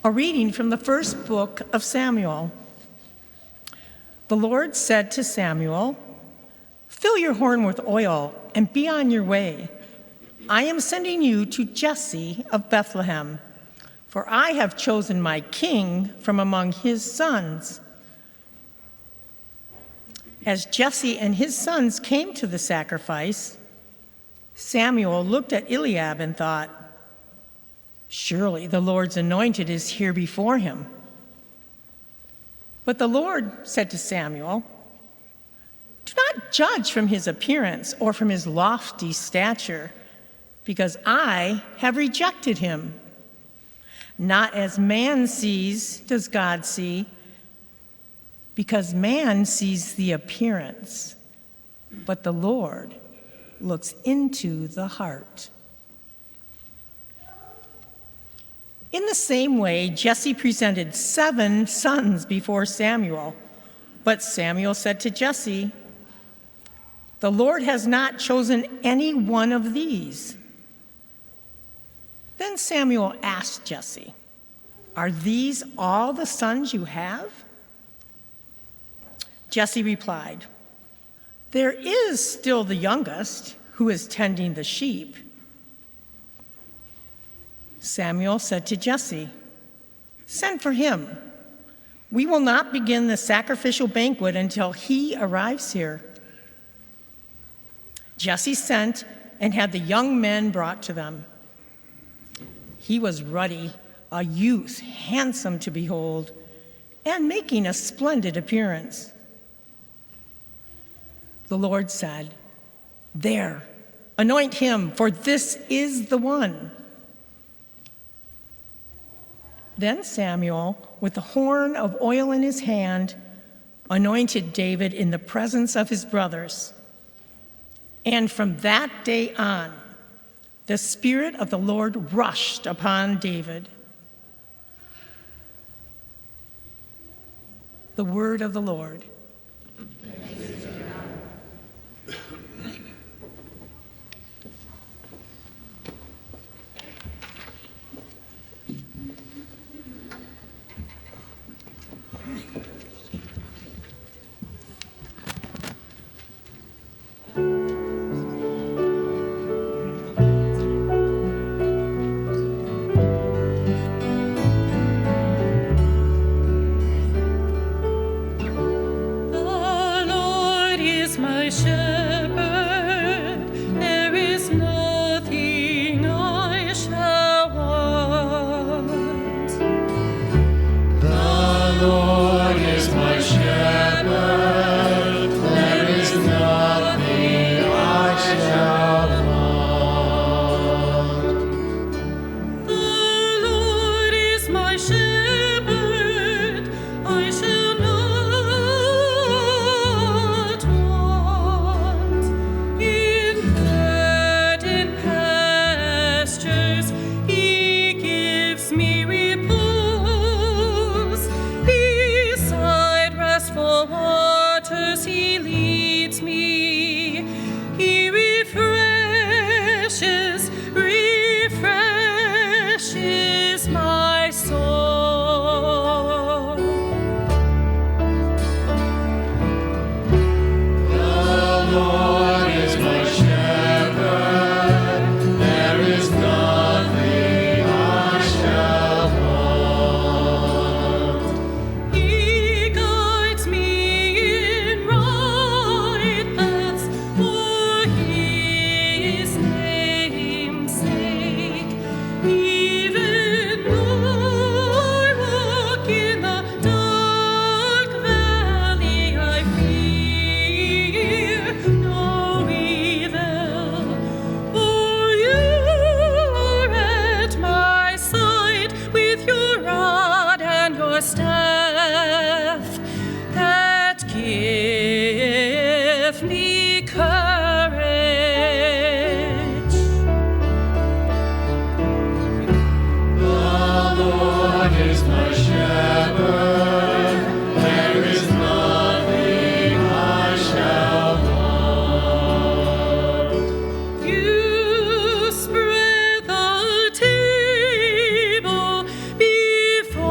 A reading from the first book of Samuel. The Lord said to Samuel, "Fill your horn with oil and be on your way. I am sending you to Jesse of Bethlehem, for I have chosen my king from among his sons." As Jesse and his sons came to the sacrifice, Samuel looked at Eliab and thought, "Surely the Lord's anointed is here before him." But the Lord said to Samuel, "Do not judge from his appearance or from his lofty stature, because I have rejected him. Not as man sees does God see, because man sees the appearance, but the Lord looks into the heart." In the same way, Jesse presented 7 sons before Samuel, but Samuel said to Jesse, "The Lord has not chosen any one of these." Then Samuel asked Jesse, "Are these all the sons you have?" Jesse replied, "There is still the youngest, who is tending the sheep." Samuel said to Jesse, "Send for him. We will not begin the sacrificial banquet until he arrives here." Jesse sent and had the young men brought to them. He was ruddy, a youth, handsome to behold, and making a splendid appearance. The Lord said, "There, anoint him, for this is the one." Then Samuel, with the horn of oil in his hand, anointed David in the presence of his brothers. And from that day on, the Spirit of the Lord rushed upon David. The word of the Lord. Before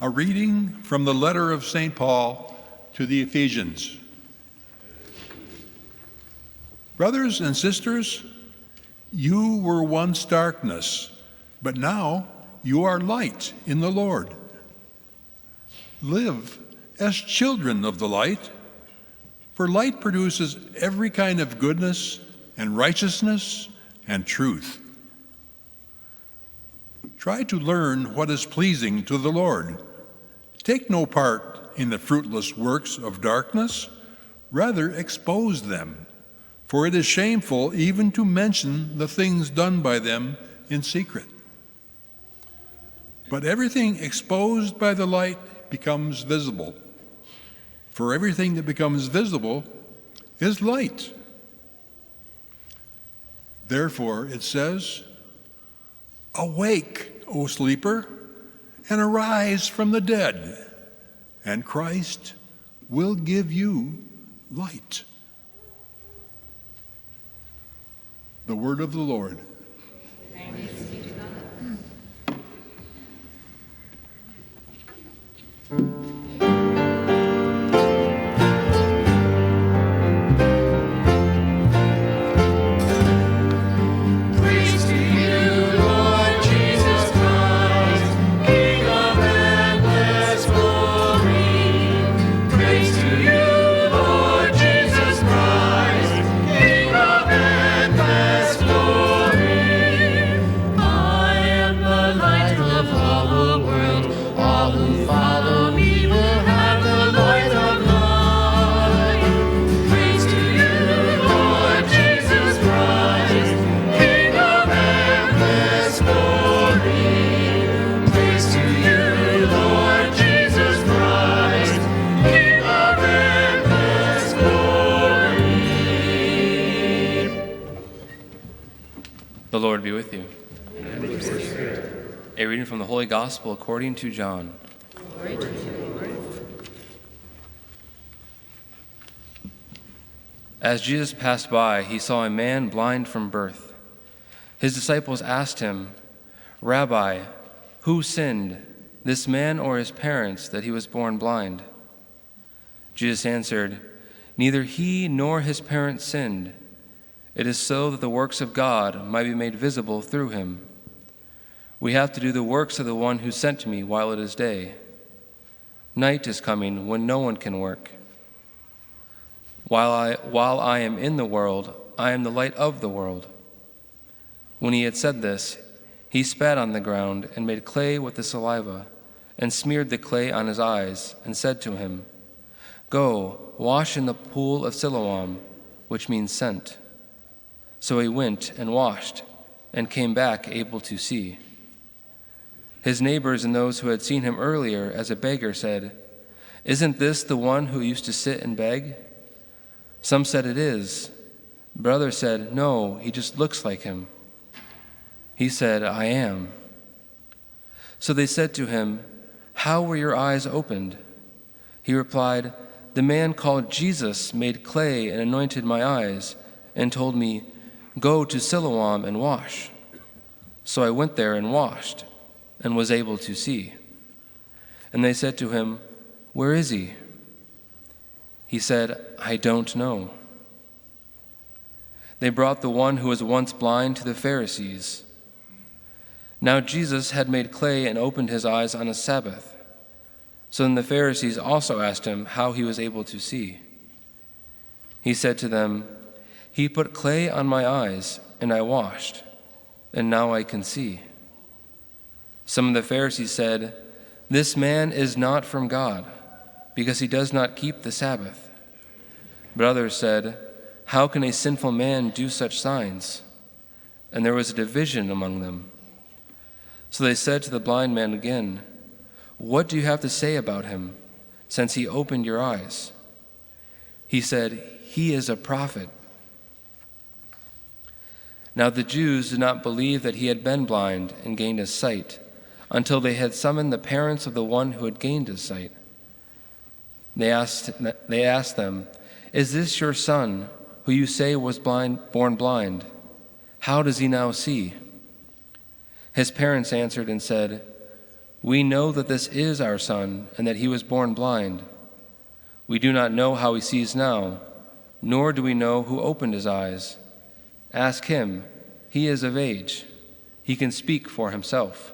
A reading from the letter of St. Paul to the Ephesians. Brothers and sisters, you were once darkness, but now you are light in the Lord. Live as children of the light, for light produces every kind of goodness and righteousness and truth. Try to learn what is pleasing to the Lord. Take no part in the fruitless works of darkness, rather expose them, for it is shameful even to mention the things done by them in secret. But everything exposed by the light becomes visible, for everything that becomes visible is light. Therefore, it says, "Awake, O sleeper, and arise from the dead, and Christ will give you light." The word of the Lord. Thanks be to God. The Lord be with you. And with your spirit. A reading from the Holy Gospel according to John. Glory to you, Lord. As Jesus passed by, he saw a man blind from birth. His disciples asked him, "Rabbi, who sinned, this man or his parents, that he was born blind?" Jesus answered, "Neither he nor his parents sinned. It is so that the works of God might be made visible through him. We have to do the works of the one who sent me while it is day. Night is coming when no one can work. While I am in the world, I am the light of the world." When he had said this, he spat on the ground and made clay with the saliva and smeared the clay on his eyes and said to him, "Go, wash in the pool of Siloam," which means sent. So he went and washed and came back able to see. His neighbors and those who had seen him earlier as a beggar said, "Isn't this the one who used to sit and beg?" Some said, "It is." But others said, "No, he just looks like him." He said, "I am." So they said to him, "How were your eyes opened?" He replied, "The man called Jesus made clay and anointed my eyes and told me, 'Go to Siloam and wash.' So I went there and washed and was able to see." And they said to him, "Where is he?" He said, "I don't know." They brought the one who was once blind to the Pharisees. Now Jesus had made clay and opened his eyes on a Sabbath. So then the Pharisees also asked him how he was able to see. He said to them, "He put clay on my eyes, and I washed, and now I can see." Some of the Pharisees said, "This man is not from God, because he does not keep the Sabbath." But others said, "How can a sinful man do such signs?" And there was a division among them. So they said to the blind man again, "What do you have to say about him, since he opened your eyes?" He said, "He is a prophet." Now the Jews did not believe that he had been blind and gained his sight, until they had summoned the parents of the one who had gained his sight. They asked them, "Is this your son, who you say was born blind? How does he now see?" His parents answered and said, We know that this is our son and that he was born blind. We do not know how he sees now, nor do we know who opened his eyes. Ask him. He is of age. He can speak for himself."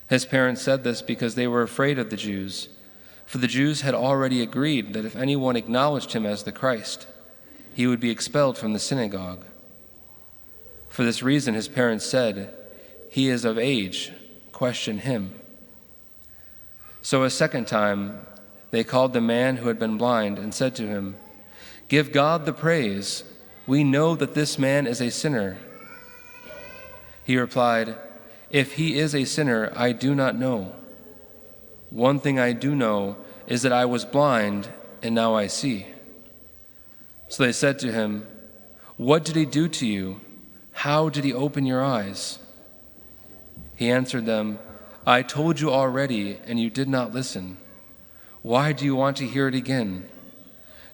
His parents said this because they were afraid of the Jews, for the Jews had already agreed that if anyone acknowledged him as the Christ, he would be expelled from the synagogue. For this reason his parents said, "He is of age. Question him." So a second time they called the man who had been blind and said to him, "Give God the praise. We know that this man is a sinner." He replied, "If he is a sinner, I do not know. One thing I do know is that I was blind, and now I see." So they said to him, "What did he do to you? How did he open your eyes?" He answered them, "I told you already, and you did not listen. Why do you want to hear it again?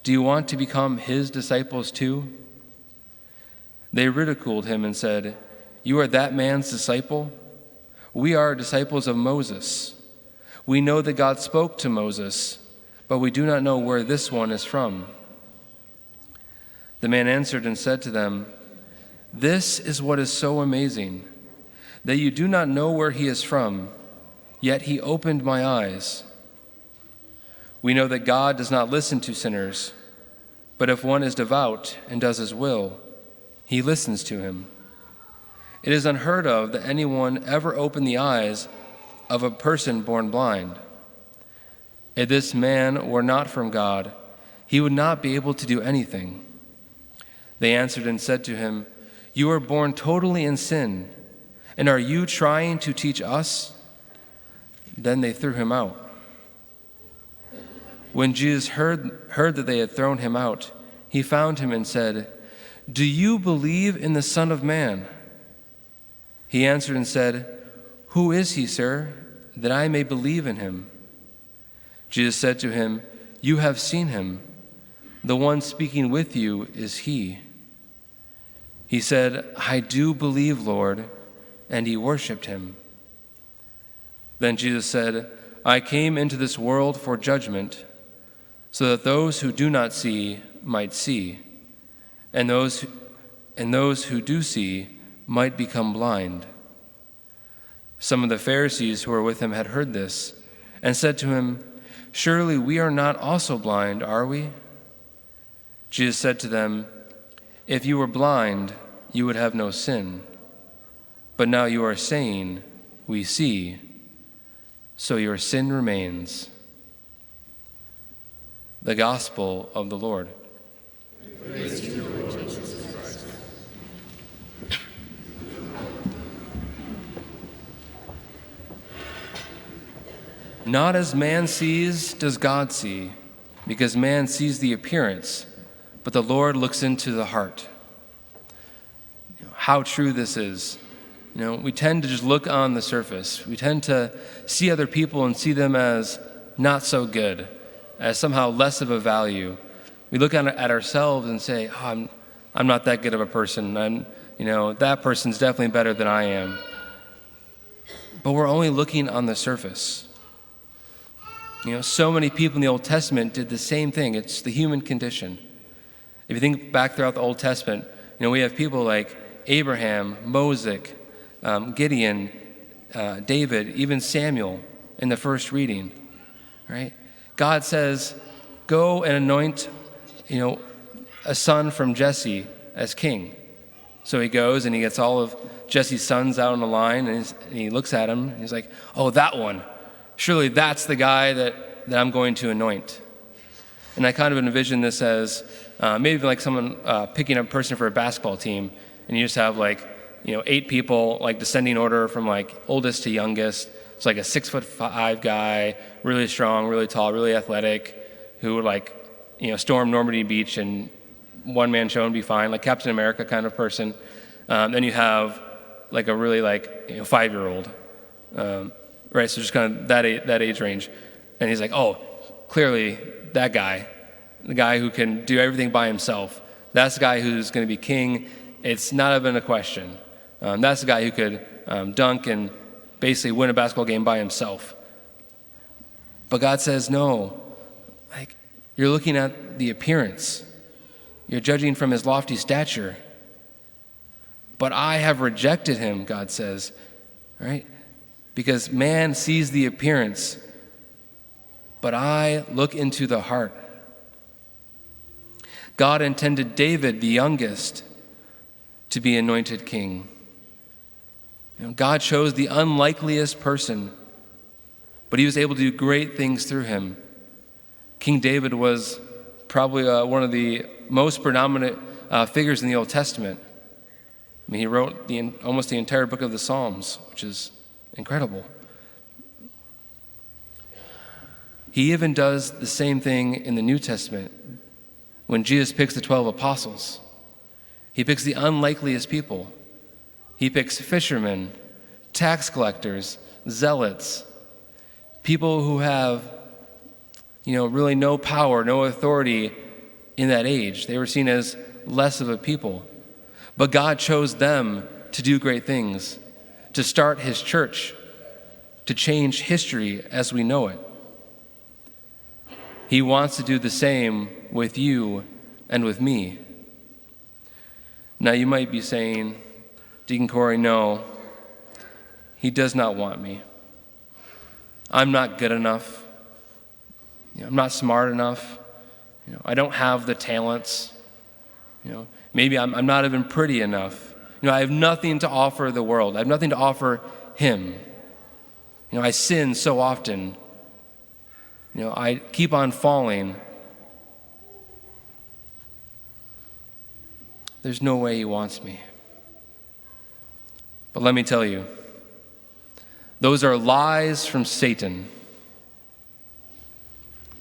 Do you want to become his disciples too?" They ridiculed him and said, "You are that man's disciple? We are disciples of Moses. We know that God spoke to Moses, but we do not know where this one is from." The man answered and said to them, "This is what is so amazing, that you do not know where he is from, yet he opened my eyes. We know that God does not listen to sinners, but if one is devout and does his will, he listens to him. It is unheard of that anyone ever opened the eyes of a person born blind. If this man were not from God, he would not be able to do anything." They answered and said to him, "You are born totally in sin, and are you trying to teach us?" Then they threw him out. When Jesus heard that they had thrown him out, he found him and said, "Do you believe in the Son of Man?" He answered and said, "Who is he, sir, that I may believe in him?" Jesus said to him, "You have seen him. The one speaking with you is he." He said, "I do believe, Lord," and he worshipped him. Then Jesus said, "I came into this world for judgment, so that those who do not see might see, and those who do see might become blind." Some of the Pharisees who were with him had heard this and said to him, "Surely we are not also blind, are we?" Jesus said to them, "If you were blind, you would have no sin. But now you are saying, 'We see,' so your sin remains." The Gospel of the Lord. Praise to you, Lord Jesus Christ. Not as man sees does God see, because man sees the appearance, but the Lord looks into the heart. How true this is. We tend to just look on the surface. We tend to see other people and see them as not so good, as somehow less of a value. We look at ourselves and say, "Oh, I'm not that good of a person. That person's definitely better than I am." But we're only looking on the surface. So many people in the Old Testament did the same thing. It's the human condition. If you think back throughout the Old Testament, we have people like Abraham, Moses, Gideon, David, even Samuel in the first reading, right? God says, "Go and anoint, a son from Jesse as king." So he goes and he gets all of Jesse's sons out on the line, and he looks at him, and he's like, "Oh, that one. Surely that's the guy that I'm going to anoint." And I kind of envision this as maybe like someone picking up a person for a basketball team, and you just have 8 people, descending order from oldest to youngest. It's like a 6'5" guy, really strong, really tall, really athletic, who would storm Normandy Beach and one man show and be fine, like Captain America kind of person. Then you have a really 5-year-old, right? So just kind of that age range, and he's like, "Oh, clearly that guy, the guy who can do everything by himself. That's the guy who's going to be king. It's not even a question. That's the guy who could dunk and basically win a basketball game by himself. But God says, no, like, you're looking at the appearance. You're judging from his lofty stature. But I have rejected him, God says, right? Because man sees the appearance, but I look into the heart. God intended David, the youngest, to be anointed king. God chose the unlikeliest person, but he was able to do great things through him. King David was probably one of the most predominant figures in the Old Testament. I mean, he wrote almost the entire book of the Psalms, which is incredible. He even does the same thing in the New Testament when Jesus picks the 12 apostles. He picks the unlikeliest people. He picks fishermen, tax collectors, zealots, people who have, really no power, no authority in that age. They were seen as less of a people. But God chose them to do great things, to start his church, to change history as we know it. He wants to do the same with you and with me. Now you might be saying, Deacon Corey, no, he does not want me. I'm not good enough. I'm not smart enough. I don't have the talents. Maybe I'm not even pretty enough. I have nothing to offer the world. I have nothing to offer him. I sin so often. I keep on falling. There's no way he wants me. But let me tell you, those are lies from Satan.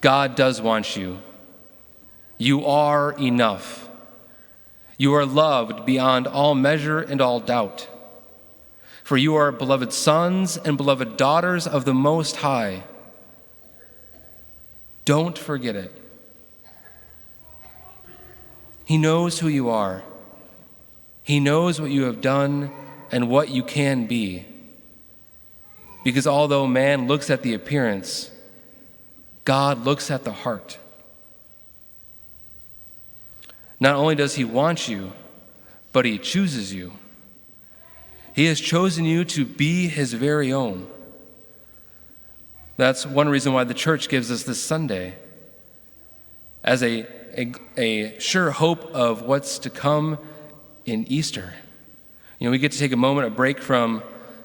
God does want you. You are enough. You are loved beyond all measure and all doubt. For you are beloved sons and beloved daughters of the Most High. Don't forget it. He knows who you are. He knows what you have done and what you can be. Because although man looks at the appearance, God looks at the heart. Not only does he want you, but he chooses you. He has chosen you to be his very own. That's one reason why the church gives us this Sunday as a sure hope of what's to come in Easter. We get to take a moment, a break from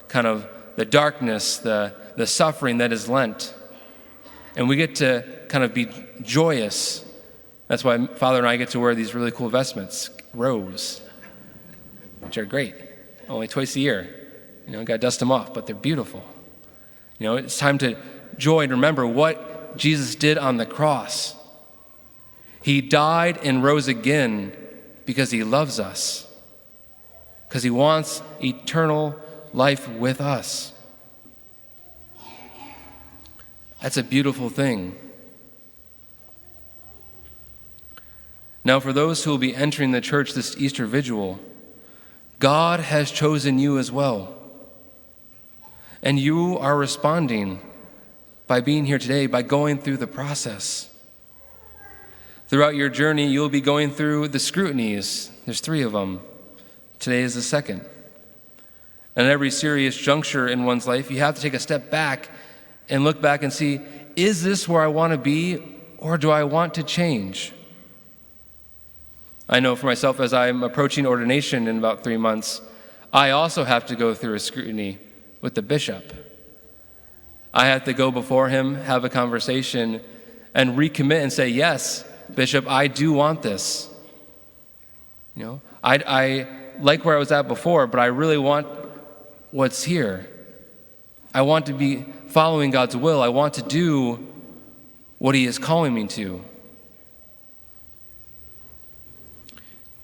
kind of the darkness, the suffering that is Lent. And we get to kind of be joyous. That's why Father and I get to wear these really cool vestments, robes, which are great. Only twice a year. Got to dust them off, but they're beautiful. It's time to joy and remember what Jesus did on the cross. He died and rose again because he loves us, because he wants eternal life with us. That's a beautiful thing. Now, for those who will be entering the church this Easter Vigil, God has chosen you as well. And you are responding by being here today, by going through the process. Throughout your journey, you'll be going through the scrutinies. There's 3 of them. Today is the second. And at every serious juncture in one's life, you have to take a step back and look back and see, is this where I want to be, or do I want to change? I know for myself, as I'm approaching ordination in about 3 months, I also have to go through a scrutiny with the bishop. I have to go before him, have a conversation, and recommit and say, yes, Bishop, I do want this. I like where I was at before, but I really want what's here. I want to be following God's will. I want to do what he is calling me to.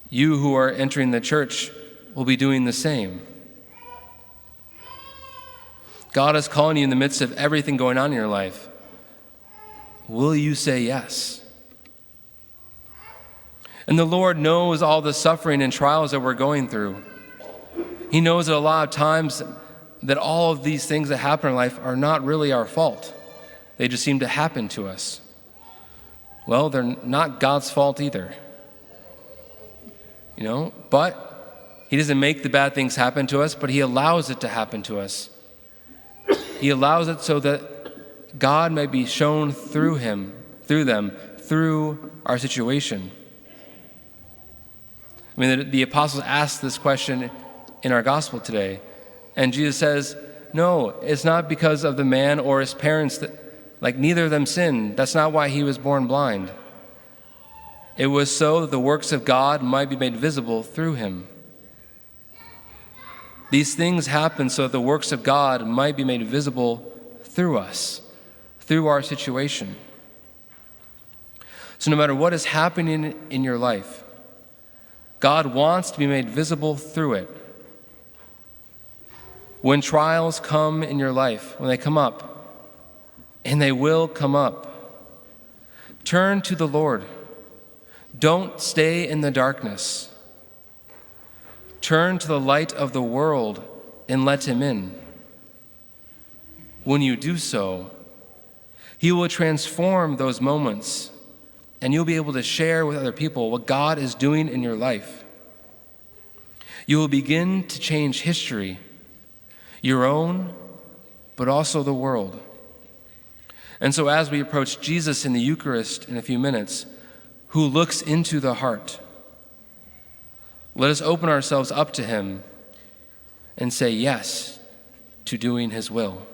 You who are entering the church will be doing the same. God is calling you in the midst of everything going on in your life. Will you say yes? And the Lord knows all the suffering and trials that we're going through. He knows that a lot of times that all of these things that happen in life are not really our fault. They just seem to happen to us. Well, they're not God's fault either. But he doesn't make the bad things happen to us, but he allows it to happen to us. He allows it so that God may be shown through our situation. The apostles asked this question in our gospel today, and Jesus says, no, it's not because of the man or his parents that, neither of them sinned. That's not why he was born blind. It was so that the works of God might be made visible through him. These things happen so that the works of God might be made visible through us, through our situation. So no matter what is happening in your life, God wants to be made visible through it. When trials come in your life, when they come up, and they will come up, turn to the Lord. Don't stay in the darkness. Turn to the light of the world and let him in. When you do so, he will transform those moments, and you'll be able to share with other people what God is doing in your life. You will begin to change history, your own, but also the world. And so as we approach Jesus in the Eucharist in a few minutes, who looks into the heart, let us open ourselves up to him and say yes to doing his will.